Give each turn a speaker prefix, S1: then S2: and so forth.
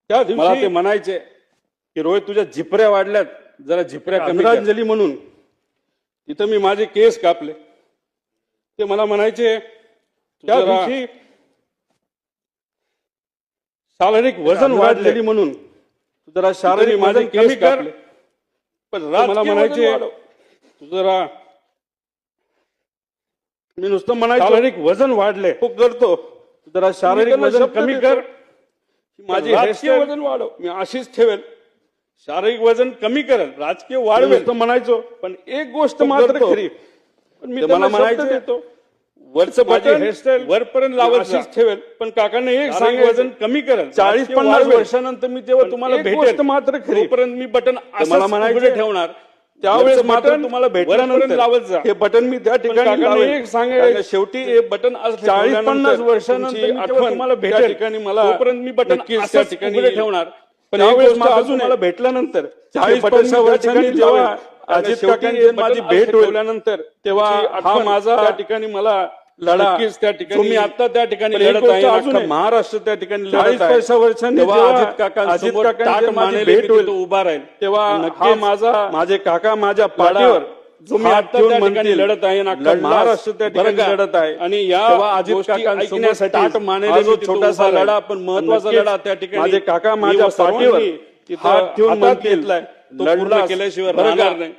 S1: त्या
S2: मला
S1: दिवशी
S2: ते म्हणायचे की रोहित तुझ्या झिपऱ्या वाढल्यात, जरा झिपऱ्या कमी कर.
S1: आदरांजली म्हणून तिथं मी माझे केस कापले. ते मला म्हणायचे त्या
S2: जरा
S1: दिवशी शारीरिक वजन वाढलेली म्हणून
S2: तू जरा
S1: शारीरिक
S2: शारीरिक
S1: माझे
S2: वजन
S1: केस
S2: कमी कर.
S1: कापले. पण
S2: मला
S1: मला
S2: म्हणायचे
S1: म्हणायचे तू जरा
S2: मी नुसतं म्हणायचो
S1: शारीरिक वजन वाढले
S2: हो करतो, तू जरा शारीरिक
S1: त्यांना
S2: वजन
S1: शब्द
S2: कमी
S1: देतो.
S2: कर.
S1: माझी
S2: राजकीय
S1: हेअरस्टाईल
S2: वजन वाढव.
S1: मी अशीच ठेवेल. शारीरिक वजन कमी करेल, राजकीय
S2: मी
S1: वाढवेल.
S2: नुसतं म्हणायचो
S1: पण एक गोष्ट
S2: तो
S1: मात्र
S2: करतो.
S1: खरी, पण मी
S2: ते
S1: त्यांना
S2: मला
S1: म्हणायचे
S2: म्हणायचे,
S1: देतो वरचं
S2: माझी
S1: बटन
S2: हेअरस्टाईल
S1: वरपर्यंत लावत
S2: अशीच
S1: अशीच ठेवेल. पण काकांना एक
S2: शारीरिक
S1: सांगायचं
S2: वजन
S1: कमी करेल,
S2: 40-50
S1: वाढवेल.
S2: वर्षानंतर मी तेव्हा
S1: पण
S2: तुम्हाला
S1: एक
S2: भेटेल.
S1: गोष्ट मात्र खरी, तोपर्यंत मी बटन
S2: मला
S1: असंच
S2: म्हणायचे,
S1: उघडं ठेवणार.
S2: त्यावेळेस
S1: वरचं
S2: मात्र
S1: बटन
S2: तुम्हाला
S1: वरपर्यंत
S2: भेटल्यानंतर
S1: लावत जा.
S2: हे बटन मी त्या
S1: पण
S2: ठिकाणी
S1: काकांना
S2: लावेल.
S1: एक
S2: कारण
S1: सांगायचं
S2: शेवटी
S1: हे बटन असं
S2: 40-50
S1: ठेवल्यानंतर
S2: वर्षानंतर
S1: तुमची
S2: मी तेव्हा
S1: आठवण
S2: तुम्हाला
S1: त्या
S2: भेटेल.
S1: ठिकाणी मला
S2: तोपर्यंत मी बटन
S1: नक्कीच
S2: असंच
S1: त्या ठिकाणी
S2: उघडं ठेवणार.
S1: पण
S2: त्यावेळेस
S1: एक गोष्ट
S2: मात्र
S1: अजून
S2: तुम्हाला
S1: आहे.
S2: भेटल्यानंतर
S1: 40-50
S2: वर्षांनी
S1: वर्षांनी
S2: जेव्हा
S1: अजित
S2: अजित
S1: काकांची
S2: काकांची माझी भेट होईल
S1: ठेवल्यानंतर
S2: तेव्हा
S1: तुमची
S2: हा
S1: आठवण
S2: माझा
S1: त्या ठिकाणी मला
S2: लढा
S1: नक्कीच त्या ठिकाणी
S2: जो मी आता त्या ठिकाणी
S1: पण एक
S2: लढत
S1: गोष्ट
S2: आहे,
S1: अजून
S2: अख्खा
S1: आहे.
S2: महाराष्ट्र त्या ठिकाणी
S1: 40
S2: लढत आहे.
S1: वर्षांनी
S2: तेव्हा
S1: जेव्हा
S2: अजित काकांसमोर
S1: काकांची
S2: ताट
S1: माझी
S2: मानेल
S1: भेट
S2: मी
S1: होईल,
S2: तिथं उभा राहील.
S1: तेव्हा
S2: नक्कीच
S1: हा माझा
S2: माझे काका माझ्या
S1: लढा
S2: पाठीवर
S1: जो मी
S2: हात
S1: आता
S2: ठेवून
S1: त्या ठिकाणी
S2: म्हणतील,
S1: लढत आहे आणि अख्खा
S2: लढलास,
S1: महाराष्ट्र त्या
S2: बरं
S1: ठिकाणी
S2: का?
S1: लढत आहे. आणि या
S2: तेव्हा अजित
S1: गोष्टी
S2: काकांसमोर
S1: ऐकण्यासाठी
S2: ताट मानेल
S1: हा जो
S2: मी तिथं
S1: छोटासा
S2: उभा
S1: लढा
S2: राहील.
S1: पण महत्वाचा
S2: नक्कीच
S1: लढा त्या ठिकाणी
S2: माझे काका
S1: मी
S2: माझ्या
S1: व सर्वांनी
S2: पाठीवर
S1: तिथं
S2: हात ठेवून
S1: हातात
S2: म्हणतील,
S1: घेतलाय. तो पूर्ण
S2: लढलास,
S1: केल्याशिवाय
S2: बरं का?
S1: राहणार नाही.